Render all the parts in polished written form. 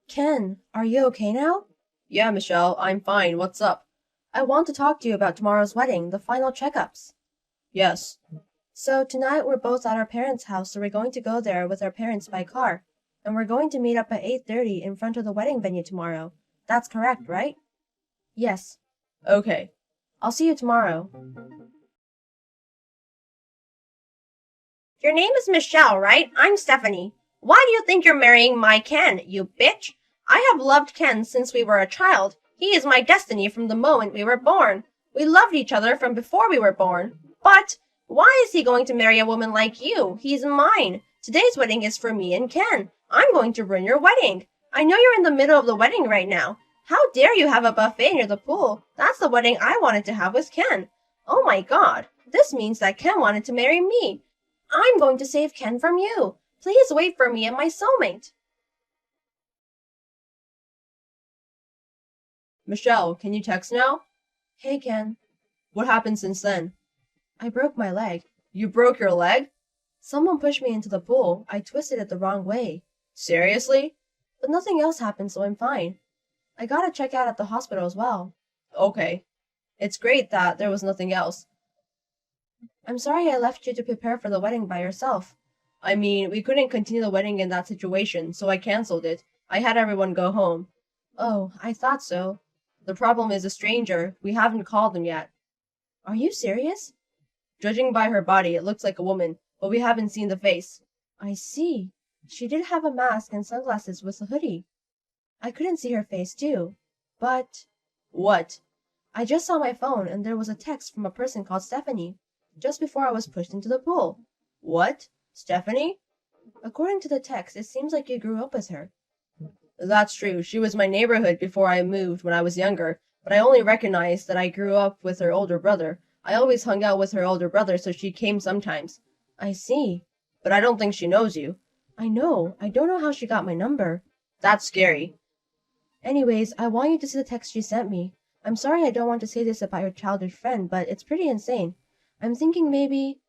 Ken, are you okay now? Yeah, Michelle, I'm fine. What's up? I want to talk to you about tomorrow's wedding, the final checkups. Yes. So, tonight we're both at our parents' house, so we're going to go there with our parents by car. And we're going to meet up at 8:30 in front of the wedding venue tomorrow. That's correct, right? Yes. Okay. I'll see you tomorrow. Your name is Michelle, right? I'm Stephanie. Why do you think you're marrying my Ken, you bitch? I have loved Ken since we were a child. He is my destiny from the moment we were born. We loved each other from before we were born. But why is he going to marry a woman like you? He's mine. Today's wedding is for me and Ken. I'm going to ruin your wedding. I know you're in the middle of the wedding right now. How dare you have a buffet near the pool? That's the wedding I wanted to have with Ken. Oh my god. This means that Ken wanted to marry me. I'm going to save Ken from you. Please wait for me and my soulmate. Michelle, can you text now? Hey, Ken. What happened since then? I broke my leg. You broke your leg? Someone pushed me into the pool. I twisted it the wrong way. Seriously? But nothing else happened, so I'm fine. I gotta check out at the hospital as well. Okay. It's great that there was nothing else. I'm sorry I left you to prepare for the wedding by yourself. I mean, we couldn't continue the wedding in that situation, so I canceled it. I had everyone go home. Oh, I thought so. The problem is a stranger. We haven't called them yet. Are you serious? Judging by her body, it looks like a woman, but we haven't seen the face. I see. She did have a mask and sunglasses with a hoodie. I couldn't see her face, too. But What? I just saw my phone and there was a text from a person called Stephanie, just before I was pushed into the pool. What? Stephanie? According to the text, it seems like you grew up with her. That's true. She was my neighborhood before I moved when I was younger, but I only recognized that I grew up with her older brother. I always hung out with her older brother, so she came sometimes. I see. But I don't think she knows you. I know. I don't know how she got my number. That's scary. Anyways, I want you to see the text she sent me. I'm sorry I don't want to say this about your childhood friend, but it's pretty insane. I'm thinking maybe...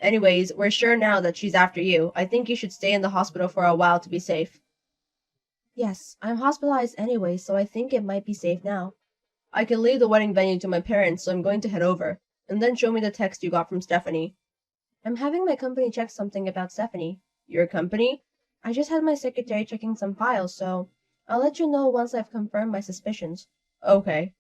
Anyways, we're sure now that she's after you. I think you should stay in the hospital for a while to be safe. Yes, I'm hospitalized anyway, so I think it might be safe now. I can leave the wedding venue to my parents, so I'm going to head over. And then show me the text you got from Stephanie. I'm having my company check something about Stephanie. Your company? I just had my secretary checking some files, so I'll let you know once I've confirmed my suspicions. Okay.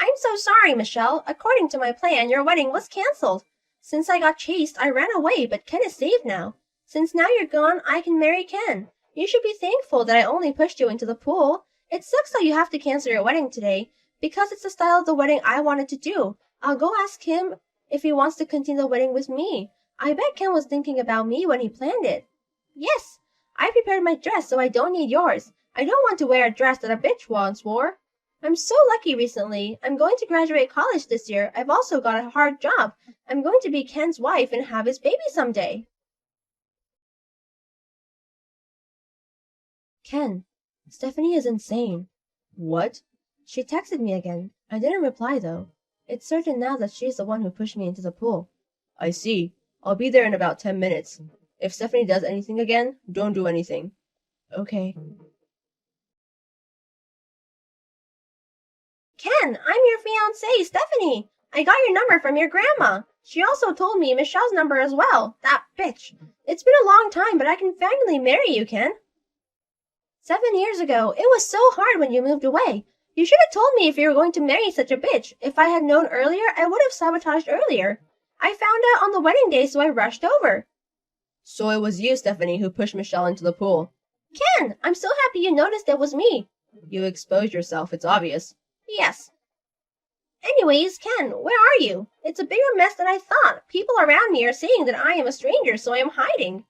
I'm so sorry, Michelle. According to my plan, your wedding was canceled. Since I got chased, I ran away, but Ken is safe now. Since now you're gone, I can marry Ken. You should be thankful that I only pushed you into the pool. It sucks that you have to cancel your wedding today, because it's the style of the wedding I wanted to do. I'll go ask him if he wants to continue the wedding with me. I bet Ken was thinking about me when he planned it. Yes, I prepared my dress so I don't need yours. I don't want to wear a dress that a bitch once wore. I'm so lucky recently. I'm going to graduate college this year. I've also got a hard job. I'm going to be Ken's wife and have his baby someday. Ken, Stephanie is insane. What? She texted me again. I didn't reply though. It's certain now that she's the one who pushed me into the pool. I see. I'll be there in about 10 minutes. If Stephanie does anything again, don't do anything. Okay. Ken, I'm your fiancée, Stephanie. I got your number from your grandma. She also told me Michelle's number as well. That bitch. It's been a long time, but I can finally marry you, Ken. 7 years ago, it was so hard when you moved away. You should have told me if you were going to marry such a bitch. If I had known earlier, I would have sabotaged earlier. I found out on the wedding day, so I rushed over. So it was you, Stephanie, who pushed Michelle into the pool. Ken, I'm so happy you noticed it was me. You exposed yourself, it's obvious. Yes. Anyways, Ken, where are you? It's a bigger mess than I thought. People around me are saying that I am a stranger, so I am hiding.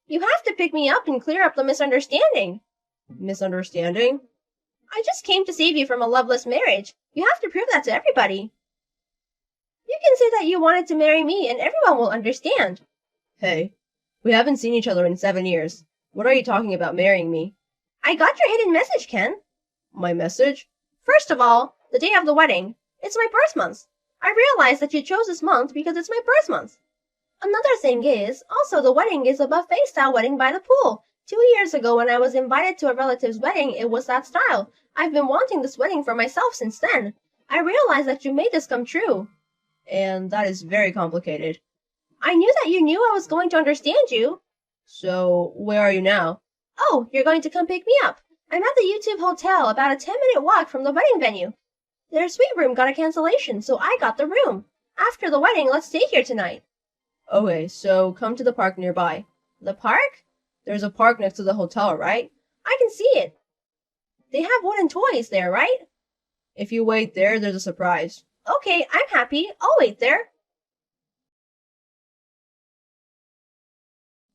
You have to pick me up and clear up the misunderstanding. Misunderstanding? I just came to save you from a loveless marriage. You have to prove that to everybody. You can say that you wanted to marry me and everyone will understand. Hey, we haven't seen each other in 7 years. What are you talking about marrying me? I got your hidden message, Ken. My message? First of all, the day of the wedding. It's my birth month. I realized that you chose this month because it's my birth month. Another thing is, also the wedding is a buffet-style wedding by the pool. 2 years ago when I was invited to a relative's wedding, it was that style. I've been wanting this wedding for myself since then. I realized that you made this come true. And that is very complicated. I knew that you knew I was going to understand you. So, where are you now? Oh, you're going to come pick me up. I'm at the YouTube Hotel, about a 10-minute walk from the wedding venue. Their suite room got a cancellation, so I got the room. After the wedding, let's stay here tonight. Okay, so come to the park nearby. The park? There's a park next to the hotel, right? I can see it. They have wooden toys there, right? If you wait there, there's a surprise. Okay, I'm happy. I'll wait there.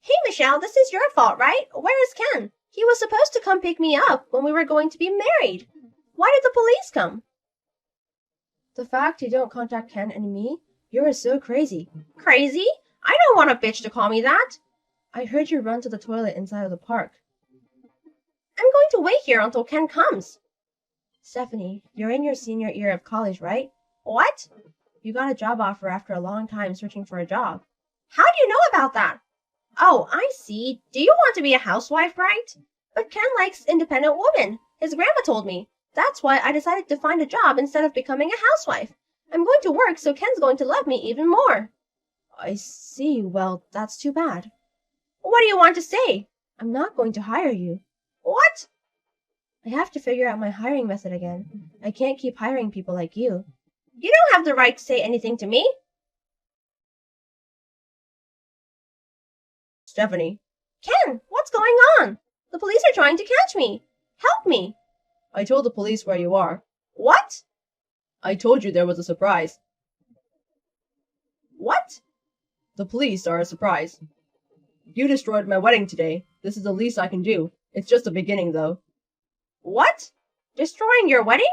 Hey, Michelle, this is your fault, right? Where is Ken? He was supposed to come pick me up when we were going to be married. Why did the police come? The fact you don't contact Ken and me, you're so crazy. Crazy? I don't want a bitch to call me that. I heard you run to the toilet inside of the park. I'm going to wait here until Ken comes. Stephanie, you're in your senior year of college, right? What? You got a job offer after a long time searching for a job. How do you know about that? Oh, I see. Do you want to be a housewife, right? But Ken likes independent women. His grandma told me. That's why I decided to find a job instead of becoming a housewife. I'm going to work, so Ken's going to love me even more. I see. Well, that's too bad. What do you want to say? I'm not going to hire you. What? I have to figure out my hiring method again. I can't keep hiring people like you. You don't have the right to say anything to me. Stephanie. Ken, what's going on? The police are trying to catch me. Help me. I told the police where you are. What? I told you there was a surprise. What? The police are a surprise. You destroyed my wedding today. This is the least I can do. It's just the beginning, though. What? Destroying your wedding?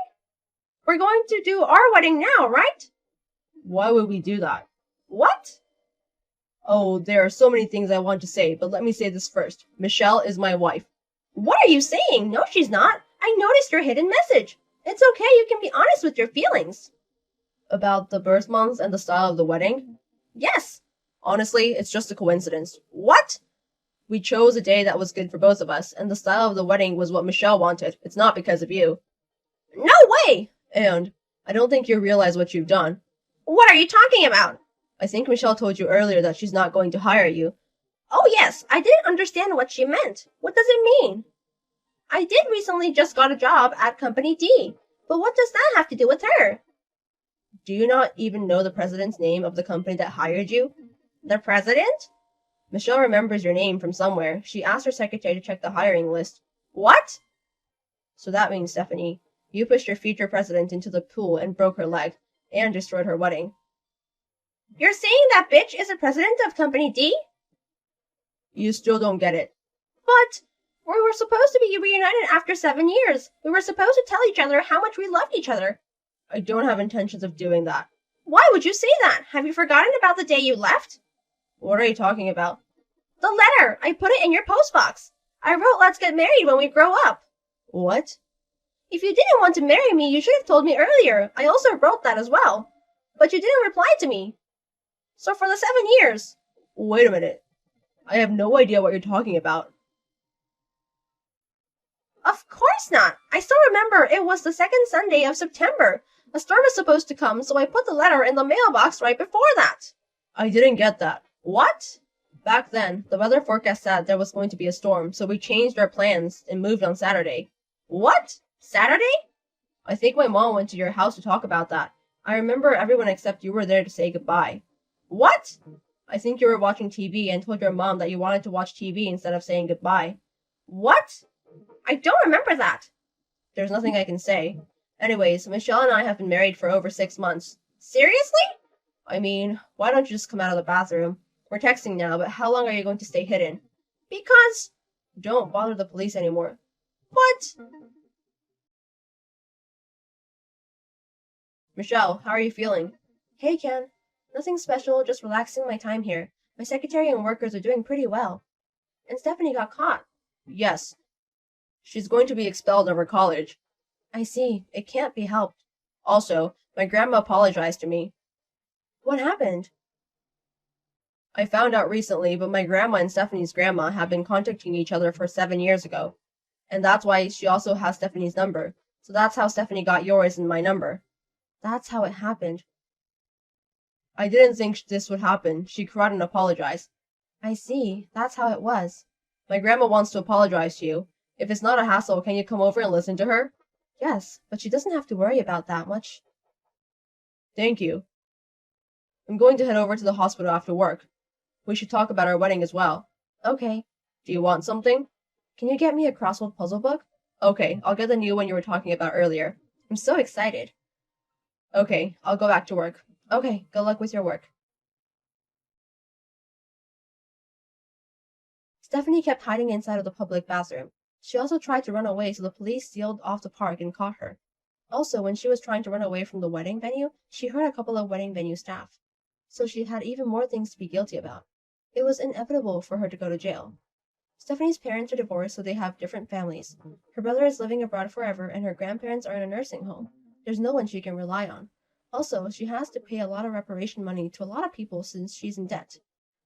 We're going to do our wedding now, right? Why would we do that? What? Oh, there are so many things I want to say, but let me say this first. Michelle is my wife. What are you saying? No, she's not. I noticed your hidden message. It's okay, you can be honest with your feelings. About the birth months and the style of the wedding? Yes. Honestly, it's just a coincidence. What? We chose a day that was good for both of us, and the style of the wedding was what Michelle wanted. It's not because of you. No way! And I don't think you realize what you've done. What are you talking about? I think Michelle told you earlier that she's not going to hire you. Oh yes, I didn't understand what she meant. What does it mean? I did recently just got a job at Company D, but what does that have to do with her? Do you not even know the president's name of the company that hired you? The president? Michelle remembers your name from somewhere. She asked her secretary to check the hiring list. What? So that means, Stephanie, you pushed your future president into the pool and broke her leg, and destroyed her wedding. You're saying that bitch is the president of Company D? You still don't get it. But we were supposed to be reunited after 7 years. We were supposed to tell each other how much we loved each other. I don't have intentions of doing that. Why would you say that? Have you forgotten about the day you left? What are you talking about? The letter! I put it in your postbox. I wrote, let's get married when we grow up. What? If you didn't want to marry me, you should have told me earlier. I also wrote that as well. But you didn't reply to me. So for the 7 years. Wait a minute. I have no idea what you're talking about. Of course not. I still remember it was the second Sunday of September. A storm is supposed to come, so I put the letter in the mailbox right before that. I didn't get that. What? Back then, the weather forecast said there was going to be a storm, so we changed our plans and moved on Saturday. What? Saturday? I think my mom went to your house to talk about that. I remember everyone except you were there to say goodbye. What? I think you were watching TV and told your mom that you wanted to watch TV instead of saying goodbye. What? I don't remember that. There's nothing I can say. Anyways, Michelle and I have been married for over 6 months. Seriously? I mean, why don't you just come out of the bathroom? We're texting now, but how long are you going to stay hidden? Because... Don't bother the police anymore. What? Michelle, how are you feeling? Hey, Ken. Nothing special, just relaxing my time here. My secretary and workers are doing pretty well. And Stephanie got caught. Yes. She's going to be expelled over college. I see. It can't be helped. Also, my grandma apologized to me. What happened? I found out recently, but my grandma and Stephanie's grandma have been contacting each other for 7 years ago. And that's why she also has Stephanie's number. So that's how Stephanie got yours and my number. That's how it happened. I didn't think this would happen. She cried and apologized. I see. That's how it was. My grandma wants to apologize to you. If it's not a hassle, can you come over and listen to her? Yes, but she doesn't have to worry about that much. Thank you. I'm going to head over to the hospital after work. We should talk about our wedding as well. Okay. Do you want something? Can you get me a crossword puzzle book? Okay, I'll get the new one you were talking about earlier. I'm so excited. Okay, I'll go back to work. Okay, good luck with your work. Stephanie kept hiding inside of the public bathroom. She also tried to run away, so the police sealed off the park and caught her. Also, when she was trying to run away from the wedding venue, she hurt a couple of wedding venue staff. So she had even more things to be guilty about. It was inevitable for her to go to jail. Stephanie's parents are divorced, so they have different families. Her brother is living abroad forever, and her grandparents are in a nursing home. There's no one she can rely on. Also, she has to pay a lot of reparation money to a lot of people since she's in debt.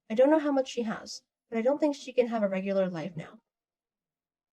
I don't know how much she has, but I don't think she can have a regular life now.